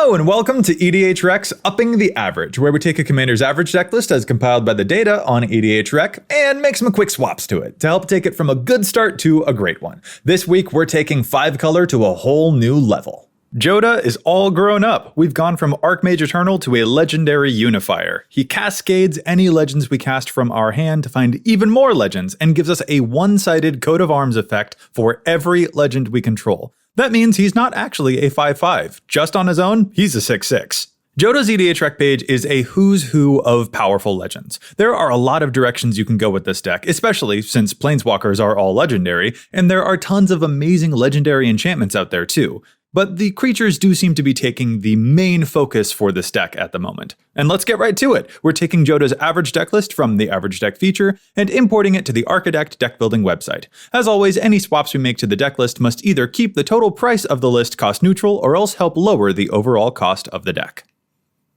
Hello and welcome to EDHREC's Upping the Average, where we take a commander's average deck list as compiled by the data on EDHREC and make some quick swaps to it to help take it from a good start to a great one. This week we're taking 5-color to a whole new level. Jodah is all grown up. We've gone from Archmage Eternal to a legendary Unifier. He cascades any legends we cast from our hand to find even more legends and gives us a one-sided coat of arms effect for every legend we control. That means he's not actually a 5/5. Just on his own, he's a 6/6. Jodah's EDHREC page is a who's who of powerful legends. There are a lot of directions you can go with this deck, especially since Planeswalkers are all legendary, and there are tons of amazing legendary enchantments out there too. But the creatures do seem to be taking the main focus for this deck at the moment. And let's get right to it. We're taking Jodah's average deck list from the average deck feature and importing it to the Archidect deck building website. As always, any swaps we make to the deck list must either keep the total price of the list cost neutral or else help lower the overall cost of the deck.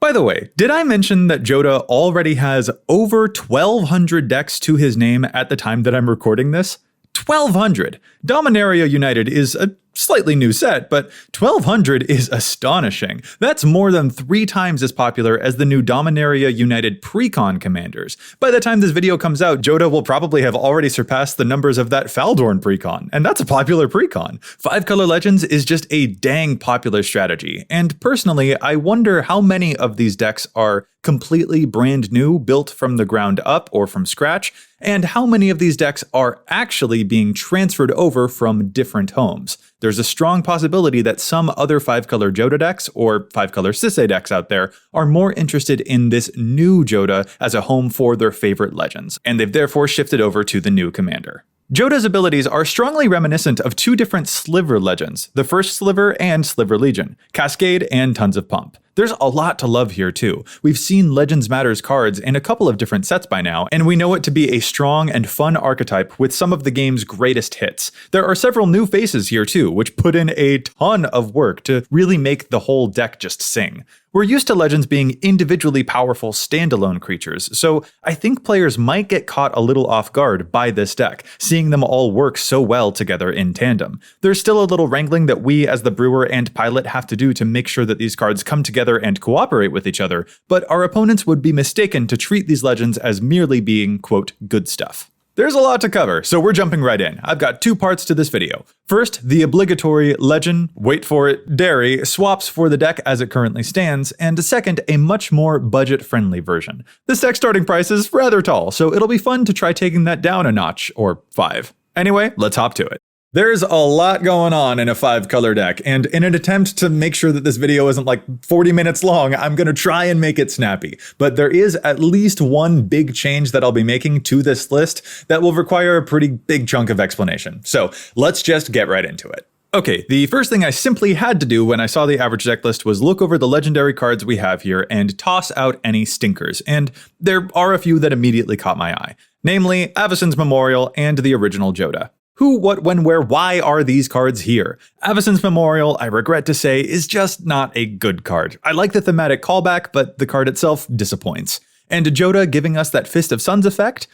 By the way, did I mention that Jodah already has over 1,200 decks to his name at the time that I'm recording this? 1,200! Dominaria United is a slightly new set, but 1,200 is astonishing. That's more than 3 times as popular as the new Dominaria United Precon commanders. By the time this video comes out, Jodah will probably have already surpassed the numbers of that Faldorn Precon, and that's a popular Precon. 5-color Legends is just a dang popular strategy, and personally, I wonder how many of these decks are completely brand new, built from the ground up or from scratch, and how many of these decks are actually being transferred over from different homes. There's a strong possibility that some other 5-color Jodah decks or 5-color Sisay decks out there are more interested in this new Jodah as a home for their favorite legends, and they've therefore shifted over to the new commander. Jodah's abilities are strongly reminiscent of 2 different Sliver legends, the First Sliver and Sliver Legion, Cascade and Tons of Pump. There's a lot to love here too. We've seen Legends Matters cards in a couple of different sets by now, and we know it to be a strong and fun archetype with some of the game's greatest hits. There are several new faces here too, which put in a ton of work to really make the whole deck just sing. We're used to Legends being individually powerful standalone creatures, so I think players might get caught a little off guard by this deck, seeing them all work so well together in tandem. There's still a little wrangling that we as the brewer and pilot have to do to make sure that these cards come together and cooperate with each other, but our opponents would be mistaken to treat these legends as merely being, quote, good stuff. There's a lot to cover, so we're jumping right in. I've got 2 parts to this video. First, the obligatory legend, wait for it, dairy, swaps for the deck as it currently stands, and second, a much more budget-friendly version. This deck's starting price is rather tall, so it'll be fun to try taking that down a notch, or 5. Anyway, let's hop to it. There's a lot going on in a 5-color deck, and in an attempt to make sure that this video isn't like 40 minutes long, I'm going to try and make it snappy. But there is at least one big change that I'll be making to this list that will require a pretty big chunk of explanation. So let's just get right into it. Okay, the first thing I simply had to do when I saw the average deck list was look over the legendary cards we have here and toss out any stinkers, and there are a few that immediately caught my eye. Namely, Avacyn's Memorial and the original Jodah. Who, what, when, where, why are these cards here? Avacyn's Memorial, I regret to say, is just not a good card. I like the thematic callback, but the card itself disappoints. And Jodah giving us that Fist of Suns effect?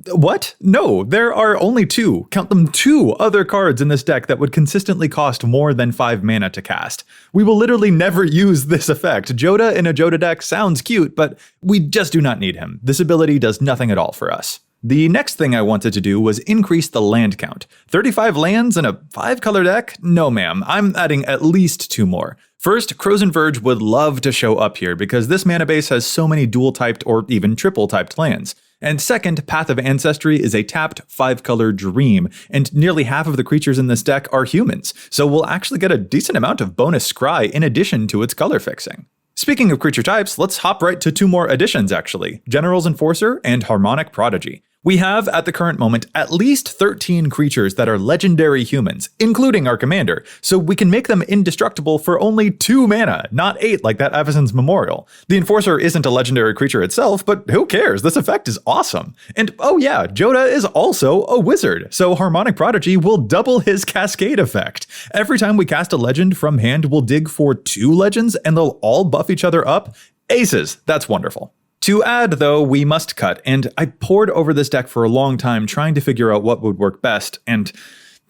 What? No, there are only 2, count them 2 other cards in this deck that would consistently cost more than 5 mana to cast. We will literally never use this effect. Jodah in a Jodah deck sounds cute, but we just do not need him. This ability does nothing at all for us. The next thing I wanted to do was increase the land count. 35 lands in a 5-color deck? No ma'am, I'm adding at least 2 more. First, Crows and Verge would love to show up here because this mana base has so many dual-typed or even triple-typed lands. And second, Path of Ancestry is a tapped 5-color dream, and nearly half of the creatures in this deck are humans, so we'll actually get a decent amount of bonus scry in addition to its color fixing. Speaking of creature types, let's hop right to 2 more additions actually, General's Enforcer and Harmonic Prodigy. We have, at the current moment, at least 13 creatures that are legendary humans, including our commander, so we can make them indestructible for only 2 mana, not 8 like that Avacyn's Memorial. The Enforcer isn't a legendary creature itself, but who cares? This effect is awesome. And oh yeah, Jodah is also a wizard, so Harmonic Prodigy will double his Cascade effect. Every time we cast a legend from hand, we'll dig for 2 legends and they'll all buff each other up. Aces, that's wonderful. To add, though, we must cut, and I pored over this deck for a long time trying to figure out what would work best, and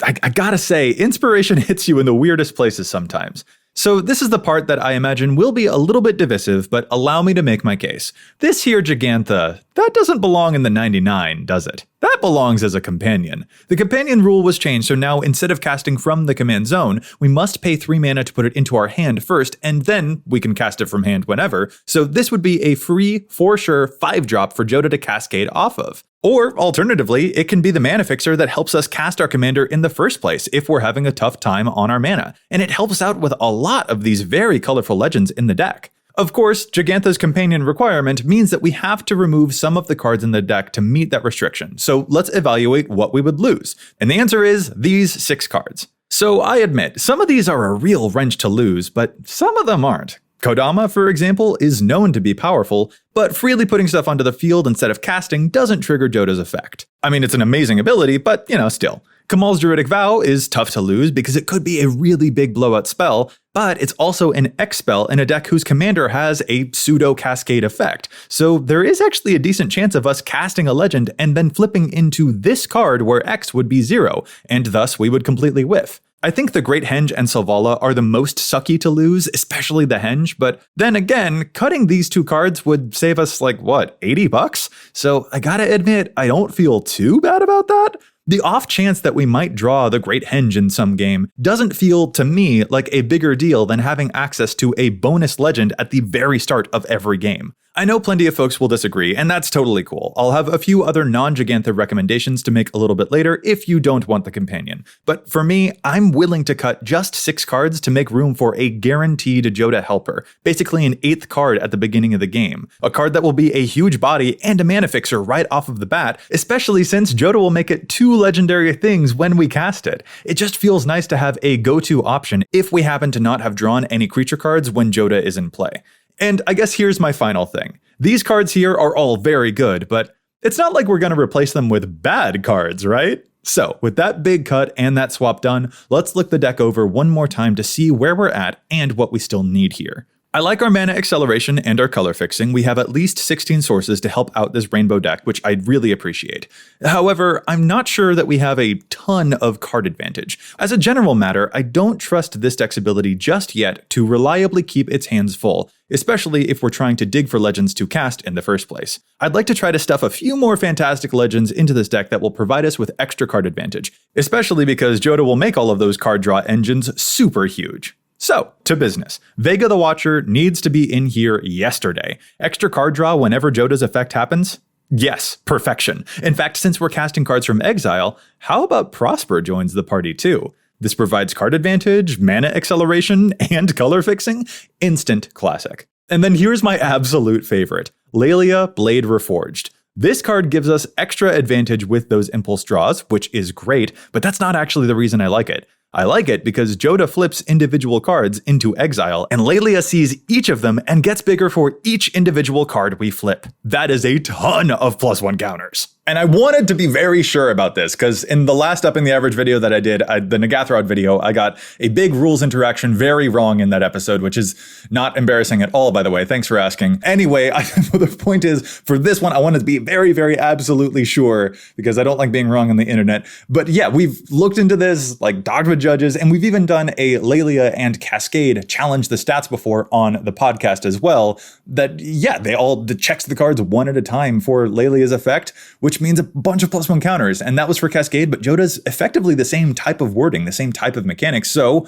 I gotta say, inspiration hits you in the weirdest places sometimes. So this is the part that I imagine will be a little bit divisive, but allow me to make my case. This here Gigantha, that doesn't belong in the 99, does it? That belongs as a companion. The companion rule was changed, so now instead of casting from the command zone, we must pay 3 mana to put it into our hand first, and then we can cast it from hand whenever. So this would be a free, for sure, 5-drop for Jodah to cascade off of. Or, alternatively, it can be the mana fixer that helps us cast our commander in the first place if we're having a tough time on our mana, and it helps out with a lot of these very colorful legends in the deck. Of course, Gigantha's companion requirement means that we have to remove some of the cards in the deck to meet that restriction, so let's evaluate what we would lose. And the answer is these 6 cards. So I admit, some of these are a real wrench to lose, but some of them aren't. Kodama, for example, is known to be powerful, but freely putting stuff onto the field instead of casting doesn't trigger Jodah's effect. I mean, it's an amazing ability, but, still. Kamal's Druidic Vow is tough to lose because it could be a really big blowout spell, but it's also an X spell in a deck whose commander has a pseudo-cascade effect. So there is actually a decent chance of us casting a legend and then flipping into this card where X would be 0, and thus we would completely whiff. I think the Great Henge and Selvala are the most sucky to lose, especially the Henge, but then again, cutting these 2 cards would save us $80? So I gotta admit, I don't feel too bad about that. The off chance that we might draw the Great Henge in some game doesn't feel, to me, like a bigger deal than having access to a bonus legend at the very start of every game. I know plenty of folks will disagree, and that's totally cool. I'll have a few other non-Gigantha recommendations to make a little bit later if you don't want the companion. But for me, I'm willing to cut just 6 cards to make room for a guaranteed Jodah helper, basically an 8th card at the beginning of the game. A card that will be a huge body and a mana fixer right off of the bat, especially since Jodah will make it 2 legendary things when we cast it. It just feels nice to have a go-to option if we happen to not have drawn any creature cards when Jodah is in play. And I guess here's my final thing. These cards here are all very good, but it's not like we're going to replace them with bad cards, right? So, with that big cut and that swap done, let's look the deck over one more time to see where we're at and what we still need here. I like our mana acceleration and our color fixing. We have at least 16 sources to help out this rainbow deck, which I really appreciate. However, I'm not sure that we have a ton of card advantage. As a general matter, I don't trust this deck's ability just yet to reliably keep its hands full, especially if we're trying to dig for legends to cast in the first place. I'd like to try to stuff a few more fantastic legends into this deck that will provide us with extra card advantage, especially because Jodah will make all of those card draw engines super huge. So, to business. Vega the Watcher needs to be in here yesterday. Extra card draw whenever Jodah's effect happens? Yes, perfection. In fact, since we're casting cards from exile, how about Prosper joins the party too? This provides card advantage, mana acceleration, and color fixing. Instant classic. And then here's my absolute favorite, Lelia Blade Reforged. This card gives us extra advantage with those impulse draws, which is great, but that's not actually the reason I like it. I like it because Jodah flips individual cards into exile, and Lelia sees each of them and gets bigger for each individual card we flip. That is a ton of +1 counters. And I wanted to be very sure about this, because in the last Upping the Average video that I did, the Nagathrod video, I got a big rules interaction very wrong in that episode, which is not embarrassing at all, by the way. Thanks for asking. Anyway, the point is, for this one, I wanted to be very, very absolutely sure, because I don't like being wrong on the internet. But yeah, we've looked into this, like Dogma judges, and we've even done a Lelia and Cascade challenge the stats before on the podcast as well, that, yeah, they all checks the cards one at a time for Lelia's effect, which means a bunch of +1 counters. And that was for Cascade, but Jodah's effectively the same type of wording, the same type of mechanics. So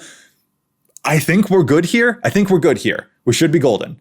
I think we're good here. We should be golden.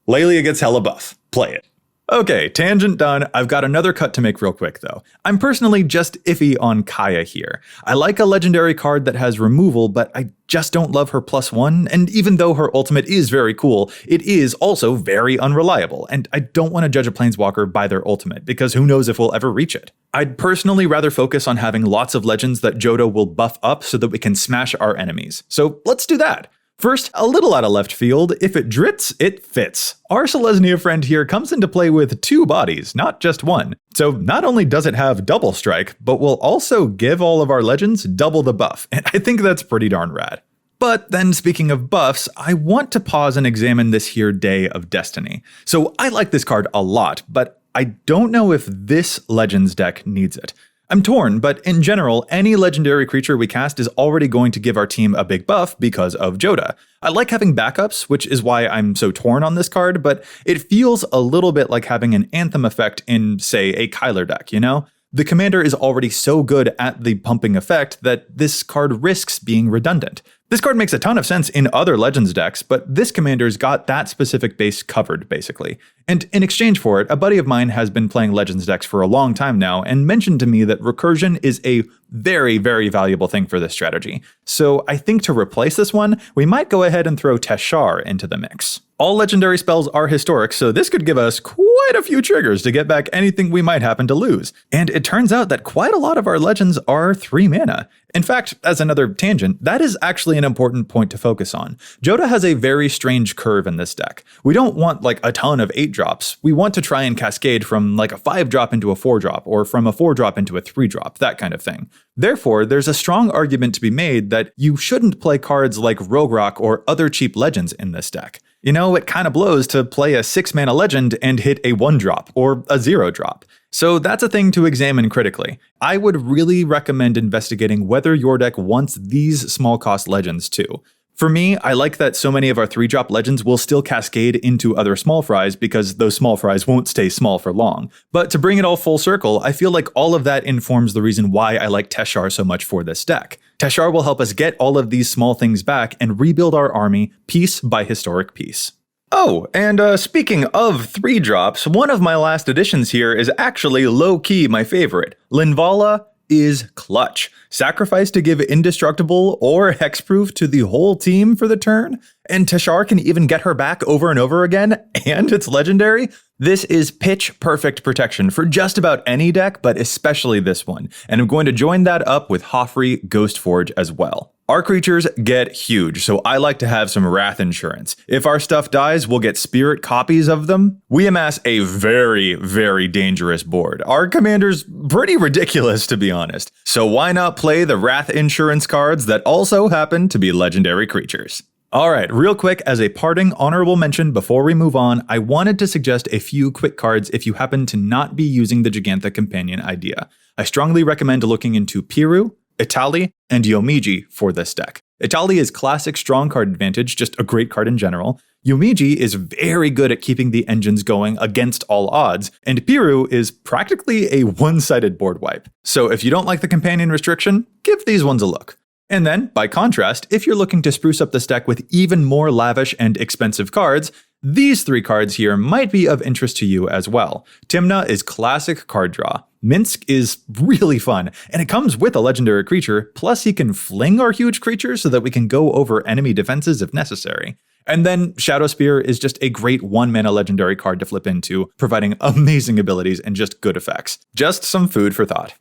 Lelia gets hella buff. Play it. Okay, tangent done. I've got another cut to make real quick though. I'm personally just iffy on Kaya here. I like a legendary card that has removal, but I just don't love her +1, and even though her ultimate is very cool, it is also very unreliable, and I don't want to judge a planeswalker by their ultimate, because who knows if we'll ever reach it. I'd personally rather focus on having lots of legends that Jodah will buff up so that we can smash our enemies. So let's do that. First, a little out of left field, if it drits, it fits. Our Selesnya friend here comes into play with 2 bodies, not just 1. So not only does it have double strike, but will also give all of our legends double the buff, and I think that's pretty darn rad. But then speaking of buffs, I want to pause and examine this here Day of Destiny. So I like this card a lot, but I don't know if this Legends deck needs it. I'm torn, but in general, any legendary creature we cast is already going to give our team a big buff because of Jodah. I like having backups, which is why I'm so torn on this card, but it feels a little bit like having an Anthem effect in, say, a Kyler deck, you know? The commander is already so good at the pumping effect that this card risks being redundant. This card makes a ton of sense in other Legends decks, but this commander's got that specific base covered, basically. And in exchange for it, a buddy of mine has been playing Legends decks for a long time now and mentioned to me that recursion is a very, very valuable thing for this strategy. So I think to replace this one, we might go ahead and throw Teshar into the mix. All legendary spells are historic, so this could give us quite a few triggers to get back anything we might happen to lose. And it turns out that quite a lot of our legends are 3 mana. In fact, as another tangent, that is actually an important point to focus on. Jodah has a very strange curve in this deck. We don't want like a ton of 8-drops. We want to try and cascade from like a 5-drop into a 4-drop, or from a 4-drop into a 3-drop, that kind of thing. Therefore, there's a strong argument to be made that you shouldn't play cards like Roguerock or other cheap legends in this deck. You know, it kind of blows to play a 6-mana legend and hit a 1-drop or a 0-drop. So that's a thing to examine critically. I would really recommend investigating whether your deck wants these small cost legends too. For me, I like that so many of our 3-drop legends will still cascade into other small fries because those small fries won't stay small for long. But to bring it all full circle, I feel like all of that informs the reason why I like Teshar so much for this deck. Teshar will help us get all of these small things back and rebuild our army piece by historic piece. Oh, and speaking of 3-drops, one of my last additions here is actually low-key my favorite. Linvala is clutch. Sacrifice to give indestructible or hexproof to the whole team for the turn, and Teshar can even get her back over and over again, and it's legendary. This is pitch perfect protection for just about any deck, but especially this one, and I'm going to join that up with Hoffrey Ghostforge as well. Our creatures get huge, so I like to have some wrath insurance. If our stuff dies, we'll get spirit copies of them. We amass a very, very dangerous board. Our commander's pretty ridiculous, to be honest. So why not play the wrath insurance cards that also happen to be legendary creatures? Alright, real quick, as a parting honorable mention before we move on, I wanted to suggest a few quick cards if you happen to not be using the Gigantha Companion idea. I strongly recommend looking into Piru, Itali, and Yomiji for this deck. Itali is classic strong card advantage, just a great card in general. Yomiji is very good at keeping the engines going against all odds, and Piru is practically a one-sided board wipe. So if you don't like the companion restriction, give these ones a look. And then, by contrast, if you're looking to spruce up this deck with even more lavish and expensive cards, these 3 cards here might be of interest to you as well. Timna is classic card draw. Minsk is really fun, and it comes with a legendary creature, plus he can fling our huge creature so that we can go over enemy defenses if necessary. And then Shadow Spear is just a great 1-mana legendary card to flip into, providing amazing abilities and just good effects. Just some food for thought.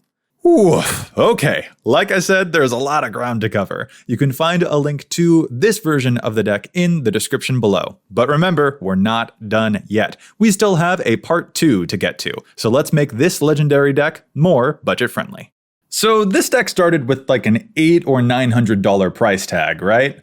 Ooh, okay. Like I said, there's a lot of ground to cover. You can find a link to this version of the deck in the description below. But remember, we're not done yet. We still have a part 2 to get to. So let's make this legendary deck more budget friendly. So this deck started with like an $800 or $900 price tag, right?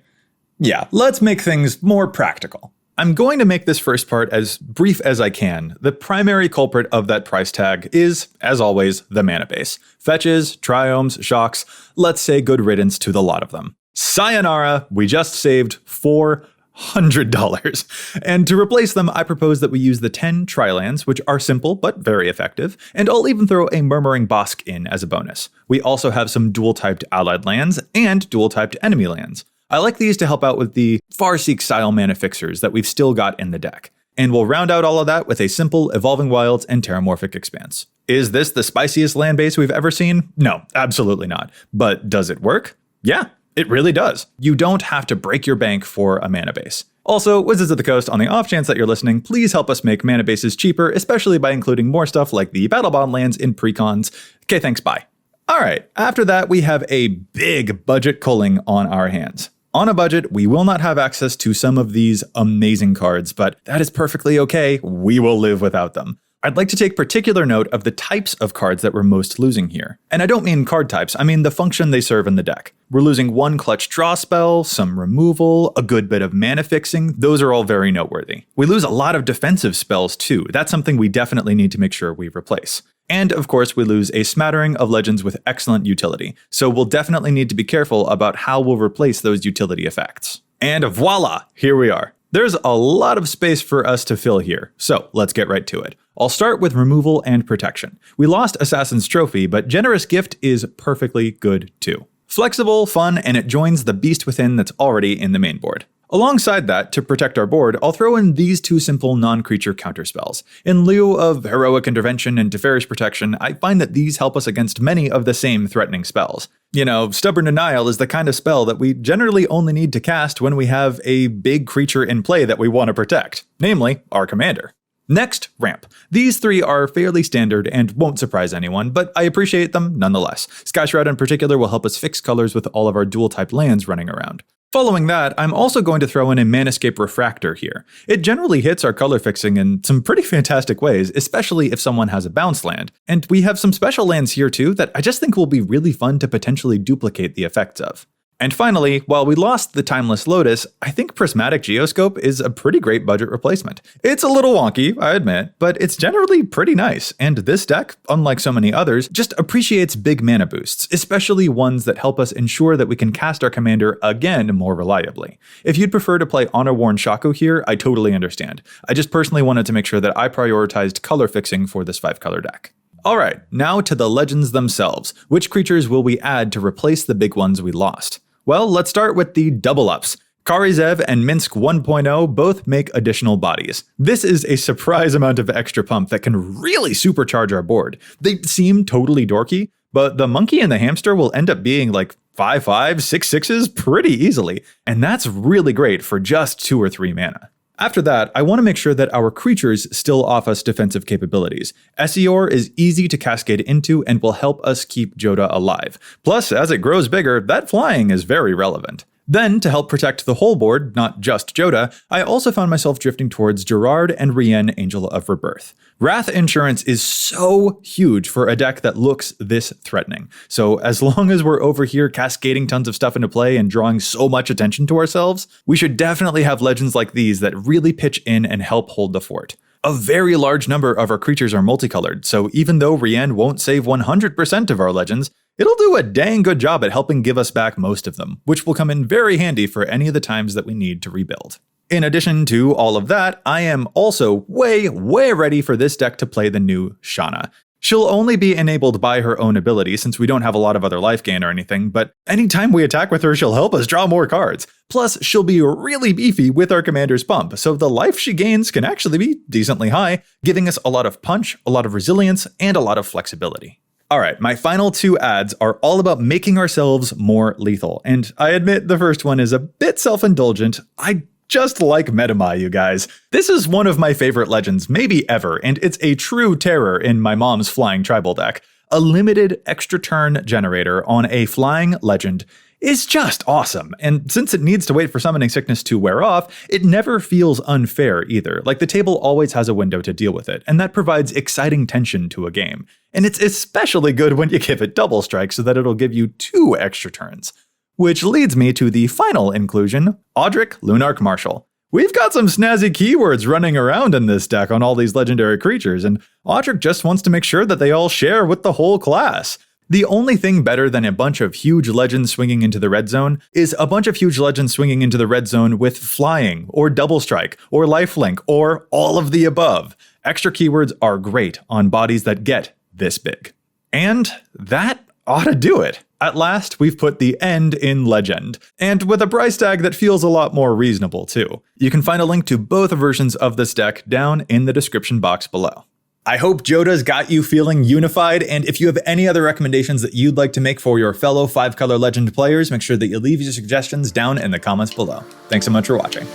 Yeah, let's make things more practical. I'm going to make this first part as brief as I can. The primary culprit of that price tag is, as always, the mana base. Fetches, triomes, shocks, let's say good riddance to the lot of them. Sayonara, we just saved $400. And to replace them, I propose that we use the 10 Trilands, which are simple but very effective, and I'll even throw a Murmuring Bosk in as a bonus. We also have some dual-typed allied lands and dual-typed enemy lands. I like these to help out with the Farseek style mana fixers that we've still got in the deck. And we'll round out all of that with a simple Evolving Wilds and Terramorphic Expanse. Is this the spiciest land base we've ever seen? No, absolutely not. But does it work? Yeah, it really does. You don't have to break your bank for a mana base. Also, Wizards of the Coast, on the off chance that you're listening, please help us make mana bases cheaper, especially by including more stuff like the Battle Bond lands in precons. Okay, thanks, bye. Alright, after that we have a big budget culling on our hands. On a budget, we will not have access to some of these amazing cards, but that is perfectly okay. We will live without them. I'd like to take particular note of the types of cards that we're most losing here. And I don't mean card types, I mean the function they serve in the deck. We're losing one clutch draw spell, some removal, a good bit of mana fixing. Those are all very noteworthy. We lose a lot of defensive spells too. That's something we definitely need to make sure we replace. And of course, we lose a smattering of legends with excellent utility. So we'll definitely need to be careful about how we'll replace those utility effects. And voila, here we are. There's a lot of space for us to fill here, so let's get right to it. I'll start with removal and protection. We lost Assassin's Trophy, but Generous Gift is perfectly good too. Flexible, fun, and it joins the Beast Within that's already in the main board. Alongside that, to protect our board, I'll throw in these two simple non-creature counterspells. In lieu of Heroic Intervention and Teferi's Protection, I find that these help us against many of the same threatening spells. You know, Stubborn Denial is the kind of spell that we generally only need to cast when we have a big creature in play that we want to protect, namely our commander. Next, ramp. These three are fairly standard and won't surprise anyone, but I appreciate them nonetheless. Sky Shroud in particular will help us fix colors with all of our dual-type lands running around. Following that, I'm also going to throw in a Manascape Refractor here. It generally hits our color fixing in some pretty fantastic ways, especially if someone has a bounce land. And we have some special lands here too that I just think will be really fun to potentially duplicate the effects of. And finally, while we lost the Timeless Lotus, I think Prismatic Geoscope is a pretty great budget replacement. It's a little wonky, I admit, but it's generally pretty nice, and this deck, unlike so many others, just appreciates big mana boosts, especially ones that help us ensure that we can cast our commander again more reliably. If you'd prefer to play Honor-Worn Shaco here, I totally understand. I just personally wanted to make sure that I prioritized color fixing for this 5-color deck. Alright, now to the legends themselves. Which creatures will we add to replace the big ones we lost? Well, let's start with the double ups. Karizev and Minsk 1.0 both make additional bodies. This is a surprise amount of extra pump that can really supercharge our board. They seem totally dorky, but the monkey and the hamster will end up being like 5/5, 6/6s pretty easily, and that's really great for just 2 or 3 mana. After that, I want to make sure that our creatures still offer us defensive capabilities. Essior is easy to cascade into and will help us keep Jodah alive. Plus, as it grows bigger, that flying is very relevant. Then, to help protect the whole board, not just Jodah, I also found myself drifting towards Gerard and Rien, Angel of Rebirth. Wrath Insurance is so huge for a deck that looks this threatening. So as long as we're over here cascading tons of stuff into play and drawing so much attention to ourselves, we should definitely have legends like these that really pitch in and help hold the fort. A very large number of our creatures are multicolored, so even though Rien won't save 100% of our legends, it'll do a dang good job at helping give us back most of them, which will come in very handy for any of the times that we need to rebuild. In addition to all of that, I am also way ready for this deck to play the new Shanna. She'll only be enabled by her own ability since we don't have a lot of other life gain or anything, but anytime we attack with her, she'll help us draw more cards. Plus, she'll be really beefy with our commander's pump, so the life she gains can actually be decently high, giving us a lot of punch, a lot of resilience, and a lot of flexibility. Alright, my final 2 ads are all about making ourselves more lethal, and I admit the first one is a bit self-indulgent. I just like Metamai, you guys. This is one of my favorite legends, maybe ever, and it's a true terror in my mom's flying tribal deck. A limited extra turn generator on a flying legend is just awesome, and since it needs to wait for Summoning Sickness to wear off, it never feels unfair either. Like the table always has a window to deal with it, and that provides exciting tension to a game. And it's especially good when you give it double strike so that it'll give you 2 extra turns. Which leads me to the final inclusion, Audric Lunarch Marshal. We've got some snazzy keywords running around in this deck on all these legendary creatures, and Audric just wants to make sure that they all share with the whole class. The only thing better than a bunch of huge legends swinging into the red zone is a bunch of huge legends swinging into the red zone with flying, or double strike, or lifelink, or all of the above. Extra keywords are great on bodies that get this big. And that ought to do it. At last, we've put the end in Legend, and with a price tag that feels a lot more reasonable too. You can find a link to both versions of this deck down in the description box below. I hope Jodah's got you feeling unified, and if you have any other recommendations that you'd like to make for your fellow 5-color Legend players, make sure that you leave your suggestions down in the comments below. Thanks so much for watching.